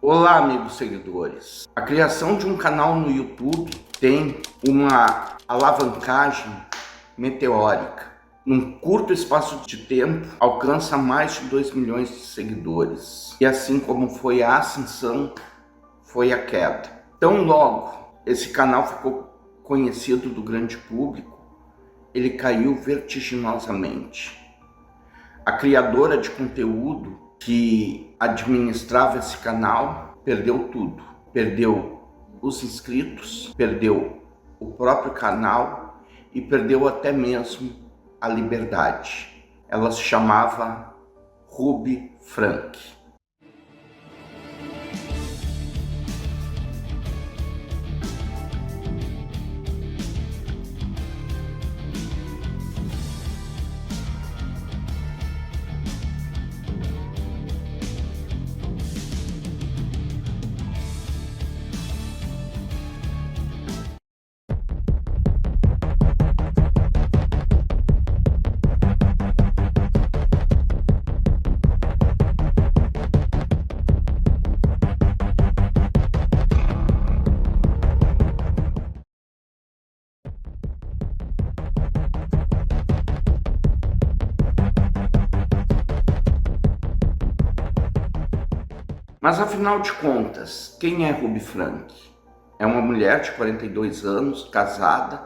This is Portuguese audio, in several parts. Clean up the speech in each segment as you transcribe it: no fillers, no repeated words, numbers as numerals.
Olá, amigos seguidores. A criação de um canal no YouTube tem uma alavancagem meteórica. Num curto espaço de tempo, alcança mais de 2 milhões de seguidores. E assim como foi a ascensão, foi a queda. Tão logo esse canal ficou conhecido do grande público, ele caiu vertiginosamente. A criadora de conteúdo que administrava esse canal perdeu tudo. Perdeu os inscritos, perdeu o próprio canal e perdeu até mesmo a liberdade. Ela se chamava Ruby Frank. Mas afinal de contas, quem é Ruby Frank? É uma mulher de 42 anos, casada,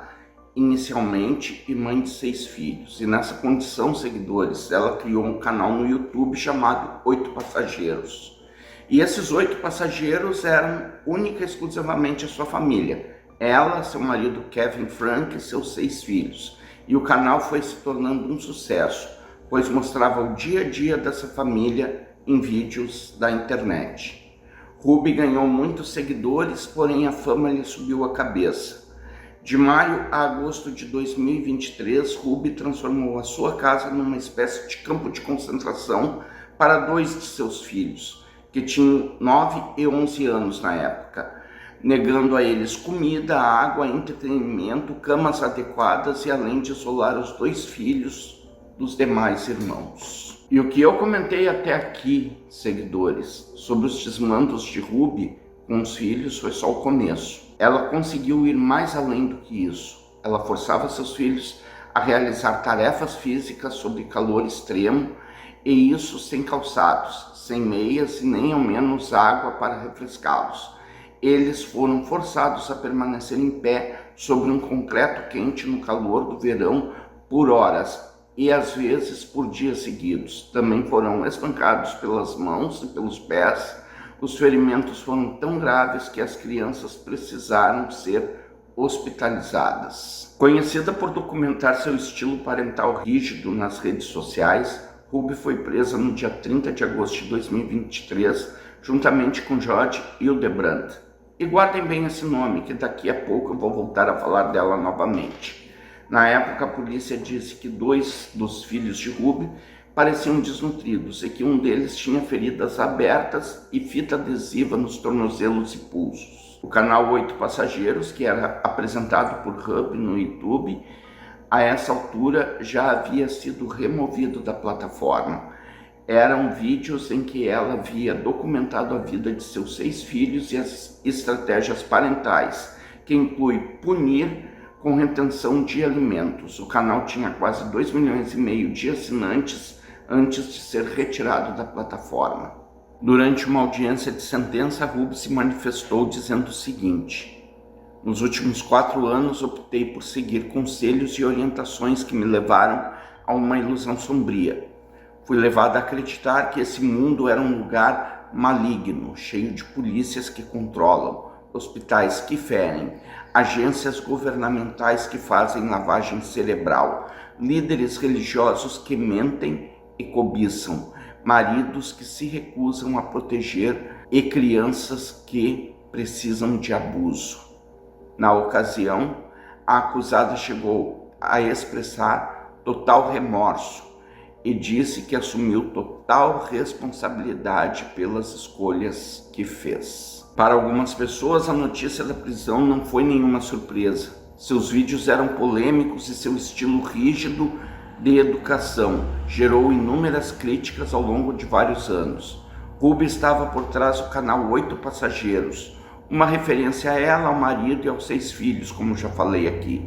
inicialmente, e mãe de 6 filhos. E nessa condição, seguidores, ela criou um canal no YouTube chamado 8 Passageiros. E esses 8 passageiros eram única e exclusivamente a sua família. Ela, seu marido Kevin Frank e seus 6 filhos. E o canal foi se tornando um sucesso, pois mostrava o dia a dia dessa família em vídeos da internet. Ruby ganhou muitos seguidores, porém a fama lhe subiu a cabeça. De maio a agosto de 2023, Ruby transformou a sua casa numa espécie de campo de concentração para 2 de seus filhos, que tinham 9 e 11 anos na época, negando a eles comida, água, entretenimento, camas adequadas e além de isolar os 2 filhos dos demais irmãos. E o que eu comentei até aqui, seguidores, sobre os desmandos de Ruby com os filhos foi só o começo. Ela conseguiu ir mais além do que isso. Ela forçava seus filhos a realizar tarefas físicas sob calor extremo, e isso sem calçados, sem meias e nem ao menos água para refrescá-los. Eles foram forçados a permanecer em pé sobre um concreto quente no calor do verão por horas, e às vezes por dias seguidos. Também foram espancados pelas mãos e pelos pés. Os ferimentos foram tão graves que as crianças precisaram ser hospitalizadas. Conhecida por documentar seu estilo parental rígido nas redes sociais, Ruby foi presa no dia 30 de agosto de 2023, juntamente com George Hildebrandt. E guardem bem esse nome, que daqui a pouco eu vou voltar a falar dela novamente. Na época, a polícia disse que 2 dos filhos de Ruby pareciam desnutridos e que um deles tinha feridas abertas e fita adesiva nos tornozelos e pulsos. O canal 8 Passageiros, que era apresentado por Ruby no YouTube, a essa altura já havia sido removido da plataforma. Eram vídeos em que ela havia documentado a vida de seus 6 filhos e as estratégias parentais, que inclui punir com retenção de alimentos. O canal tinha quase 2,5 milhões de assinantes antes de ser retirado da plataforma. Durante uma audiência de sentença, Ruby se manifestou dizendo o seguinte: nos últimos 4 anos optei por seguir conselhos e orientações que me levaram a uma ilusão sombria. Fui levada a acreditar que esse mundo era um lugar maligno, cheio de polícias que controlam, hospitais que ferem, agências governamentais que fazem lavagem cerebral, líderes religiosos que mentem e cobiçam, maridos que se recusam a proteger e crianças que precisam de abuso. Na ocasião, a acusada chegou a expressar total remorso e disse que assumiu total responsabilidade pelas escolhas que fez. Para algumas pessoas, a notícia da prisão não foi nenhuma surpresa. Seus vídeos eram polêmicos e seu estilo rígido de educação gerou inúmeras críticas ao longo de vários anos. Ruby estava por trás do canal 8 Passageiros, uma referência a ela, ao marido e aos 6 filhos, como já falei aqui,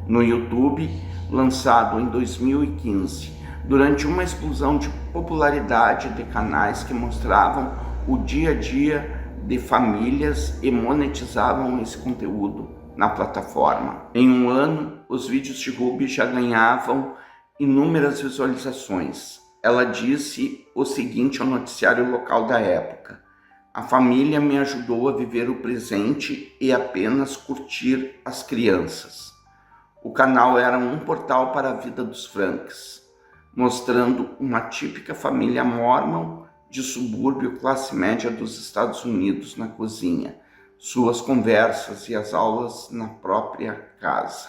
no YouTube, lançado em 2015, durante uma explosão de popularidade de canais que mostravam o dia a dia de famílias e monetizavam esse conteúdo na plataforma. Em um ano, os vídeos de Ruby já ganhavam inúmeras visualizações. Ela disse o seguinte ao noticiário local da época: a família me ajudou a viver o presente e apenas curtir as crianças. O canal era um portal para a vida dos Franks, mostrando uma típica família mormon de subúrbio classe média dos Estados Unidos na cozinha, suas conversas e as aulas na própria casa.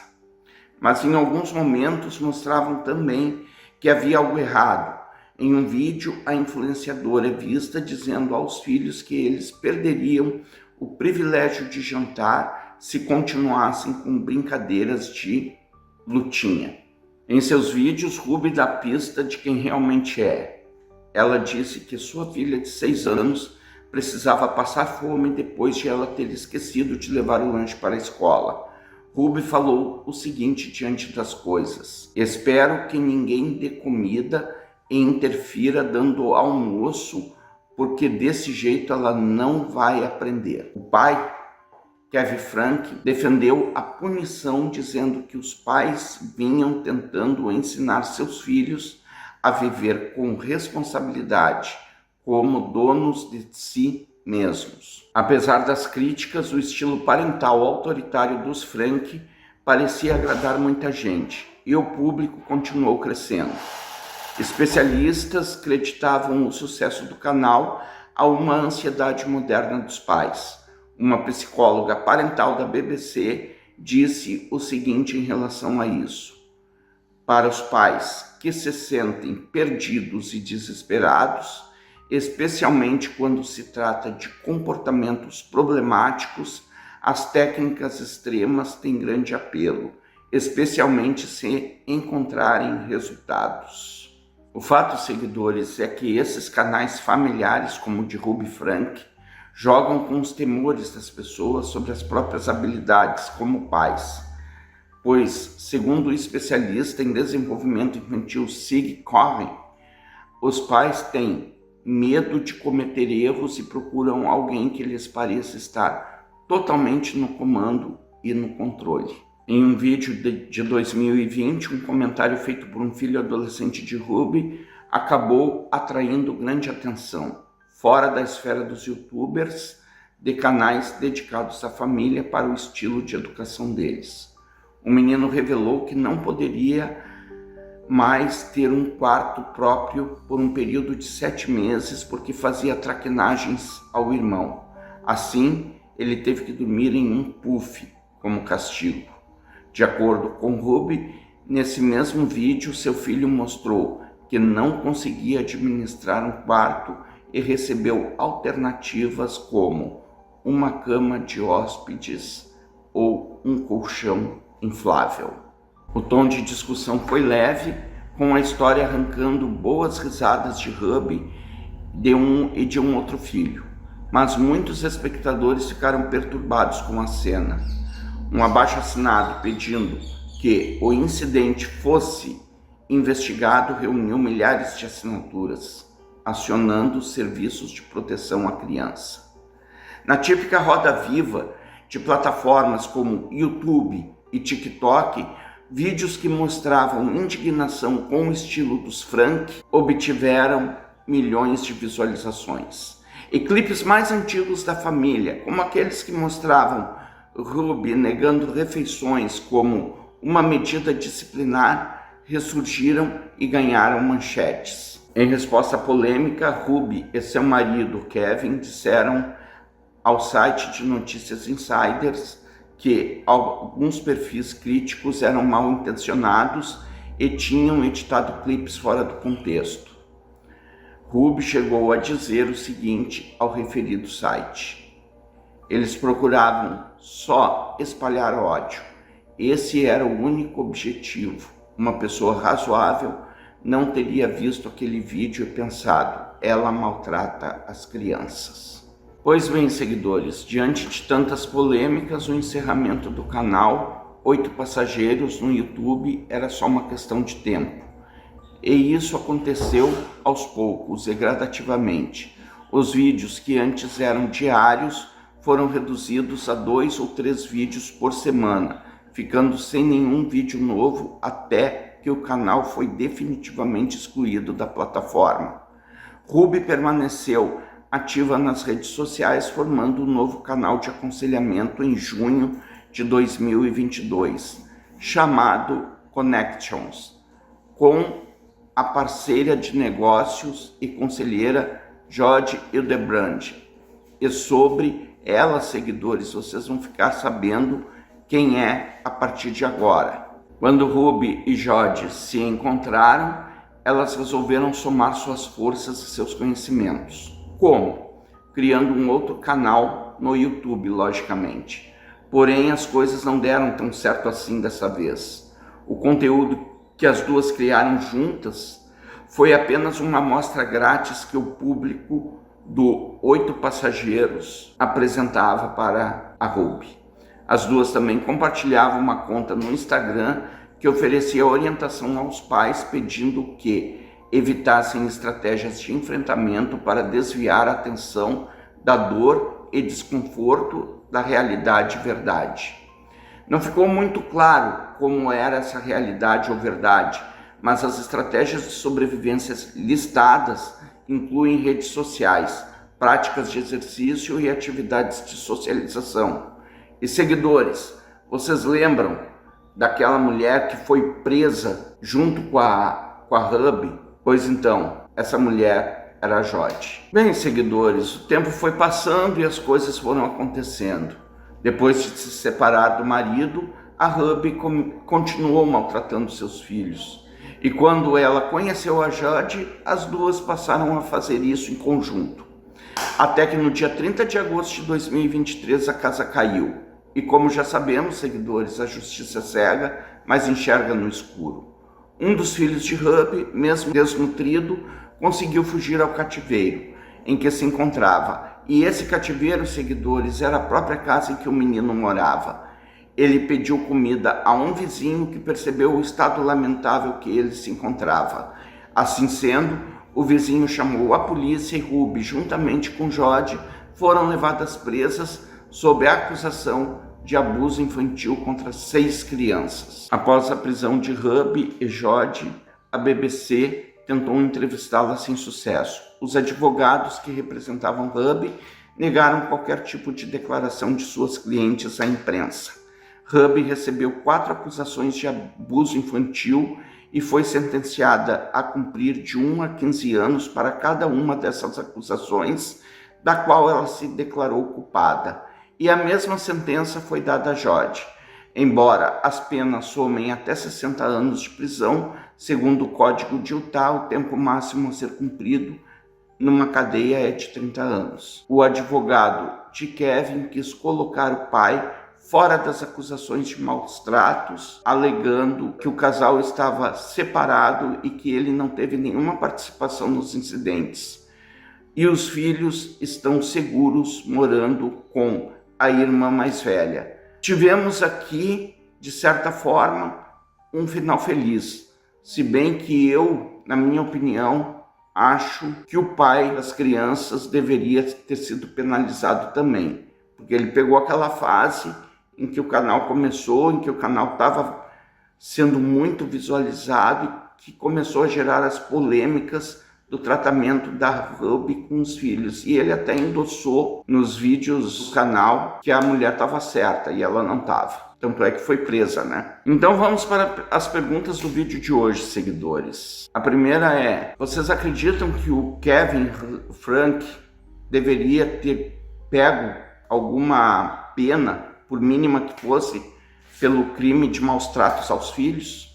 Mas em alguns momentos mostravam também que havia algo errado. Em um vídeo, a influenciadora é vista dizendo aos filhos que eles perderiam o privilégio de jantar se continuassem com brincadeiras de lutinha. Em seus vídeos, Ruby dá pista de quem realmente é. Ela disse que sua filha de 6 anos precisava passar fome depois de ela ter esquecido de levar o lanche para a escola. Ruby falou o seguinte diante das coisas: espero que ninguém dê comida e interfira dando almoço, porque desse jeito ela não vai aprender. O pai, Kevin Frank, defendeu a punição, dizendo que os pais vinham tentando ensinar seus filhos a viver com responsabilidade, como donos de si mesmos. Apesar das críticas, o estilo parental autoritário dos Frank parecia agradar muita gente e o público continuou crescendo. Especialistas creditavam o sucesso do canal a uma ansiedade moderna dos pais. Uma psicóloga parental da BBC disse o seguinte em relação a isso: para os pais que se sentem perdidos e desesperados, especialmente quando se trata de comportamentos problemáticos, as técnicas extremas têm grande apelo, especialmente se encontrarem resultados. O fato, seguidores, é que esses canais familiares, como o de Ruby Frank, jogam com os temores das pessoas sobre as próprias habilidades como pais, pois, segundo o especialista em desenvolvimento infantil Sig Cohen, os pais têm medo de cometer erros e procuram alguém que lhes pareça estar totalmente no comando e no controle. Em um vídeo de 2020, um comentário feito por um filho adolescente de Ruby acabou atraindo grande atenção, fora da esfera dos youtubers, de canais dedicados à família para o estilo de educação deles. O menino revelou que não poderia mais ter um quarto próprio por um período de 7 meses porque fazia traquinagens ao irmão. Assim, ele teve que dormir em um puff como castigo. De acordo com Ruby, nesse mesmo vídeo, seu filho mostrou que não conseguia administrar um quarto e recebeu alternativas como uma cama de hóspedes ou um colchão inflável. O tom de discussão foi leve, com a história arrancando boas risadas de Ruby e de um outro filho, mas muitos espectadores ficaram perturbados com a cena. Um abaixo-assinado pedindo que o incidente fosse investigado reuniu milhares de assinaturas, acionando os serviços de proteção à criança. Na típica roda viva de plataformas como YouTube e TikTok, vídeos que mostravam indignação com o estilo dos Frank obtiveram milhões de visualizações. E clipes mais antigos da família, como aqueles que mostravam Ruby negando refeições como uma medida disciplinar, ressurgiram e ganharam manchetes. Em resposta à polêmica, Ruby e seu marido Kevin disseram ao site de notícias Insiders que alguns perfis críticos eram mal intencionados e tinham editado clipes fora do contexto. Ruby chegou a dizer o seguinte ao referido site: eles procuravam só espalhar ódio. Esse era o único objetivo. Uma pessoa razoável não teria visto aquele vídeo e pensado: ela maltrata as crianças. Pois bem, seguidores, diante de tantas polêmicas, o encerramento do canal 8 Passageiros no YouTube era só uma questão de tempo. E isso aconteceu aos poucos e gradativamente. Os vídeos que antes eram diários foram reduzidos a 2 ou 3 vídeos por semana, ficando sem nenhum vídeo novo até que o canal foi definitivamente excluído da plataforma. Ruby permaneceu ativa nas redes sociais, formando um novo canal de aconselhamento em junho de 2022, chamado Connections, com a parceira de negócios e conselheira Jode Hildebrand. E sobre ela, seguidores, vocês vão ficar sabendo quem é a partir de agora. Quando Ruby e Jode se encontraram, elas resolveram somar suas forças e seus conhecimentos. Como? Criando um outro canal no YouTube, logicamente. Porém, as coisas não deram tão certo assim dessa vez. O conteúdo que as duas criaram juntas foi apenas uma amostra grátis que o público do 8 Passageiros apresentava para a Ruby. As duas também compartilhavam uma conta no Instagram que oferecia orientação aos pais, pedindo que evitassem estratégias de enfrentamento para desviar a atenção da dor e desconforto da realidade e verdade. Não ficou muito claro como era essa realidade ou verdade, mas as estratégias de sobrevivência listadas incluem redes sociais, práticas de exercício e atividades de socialização. E seguidores, vocês lembram daquela mulher que foi presa junto com a Ruby? Pois então, essa mulher era a Jode. Bem, seguidores, o tempo foi passando e as coisas foram acontecendo. Depois de se separar do marido, a Ruby continuou maltratando seus filhos. E quando ela conheceu a Jode, as duas passaram a fazer isso em conjunto. Até que no dia 30 de agosto de 2023 a casa caiu. E como já sabemos, seguidores, a justiça é cega, mas enxerga no escuro. Um dos filhos de Ruby, mesmo desnutrido, conseguiu fugir ao cativeiro em que se encontrava. E esse cativeiro, seguidores, era a própria casa em que o menino morava. Ele pediu comida a um vizinho que percebeu o estado lamentável que ele se encontrava. Assim sendo, o vizinho chamou a polícia e Ruby, juntamente com Jode, foram levadas presas sob a acusação de abuso infantil contra 6 crianças. Após a prisão de Ruby e Jode, a BBC tentou entrevistá-la sem sucesso. Os advogados que representavam Ruby negaram qualquer tipo de declaração de suas clientes à imprensa. Ruby recebeu 4 acusações de abuso infantil e foi sentenciada a cumprir de 1 a 15 anos para cada uma dessas acusações, da qual ela se declarou culpada. E a mesma sentença foi dada a Jode, embora as penas somem até 60 anos de prisão. Segundo o Código de Utah, o tempo máximo a ser cumprido numa cadeia é de 30 anos. O advogado de Kevin quis colocar o pai fora das acusações de maus tratos, alegando que o casal estava separado e que ele não teve nenhuma participação nos incidentes. E os filhos estão seguros morando com a irmã mais velha. Tivemos aqui, de certa forma, um final feliz, se bem que eu, na minha opinião, acho que o pai das crianças deveria ter sido penalizado também, porque ele pegou aquela fase em que o canal começou, em que o canal estava sendo muito visualizado e que começou a gerar as polêmicas do tratamento da Ruby com os filhos. E ele até endossou nos vídeos do canal que a mulher estava certa e ela não estava. Tanto é que foi presa, né? Então vamos para as perguntas do vídeo de hoje, seguidores. A primeira é: vocês acreditam que o Kevin Frank deveria ter pego alguma pena, por mínima que fosse, pelo crime de maus tratos aos filhos?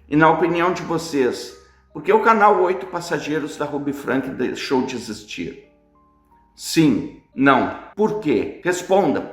E na opinião de vocês, por que o canal 8 Passageiros da Ruby Frank deixou de existir? Sim, não. Por quê? Respondam.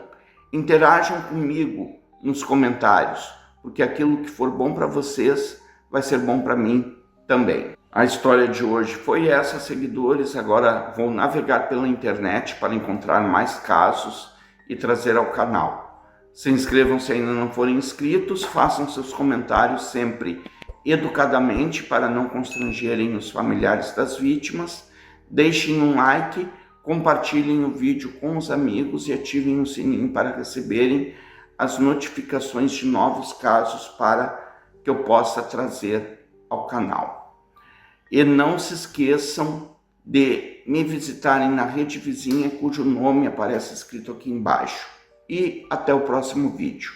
Interajam comigo nos comentários, porque aquilo que for bom para vocês vai ser bom para mim também. A história de hoje foi essa, seguidores. Agora vou navegar pela internet para encontrar mais casos e trazer ao canal. Se inscrevam se ainda não forem inscritos, façam seus comentários sempre educadamente para não constrangerem os familiares das vítimas. Deixem um like, compartilhem o vídeo com os amigos e ativem o sininho para receberem as notificações de novos casos para que eu possa trazer ao canal. E não se esqueçam de me visitarem na rede vizinha, cujo nome aparece escrito aqui embaixo. E até o próximo vídeo.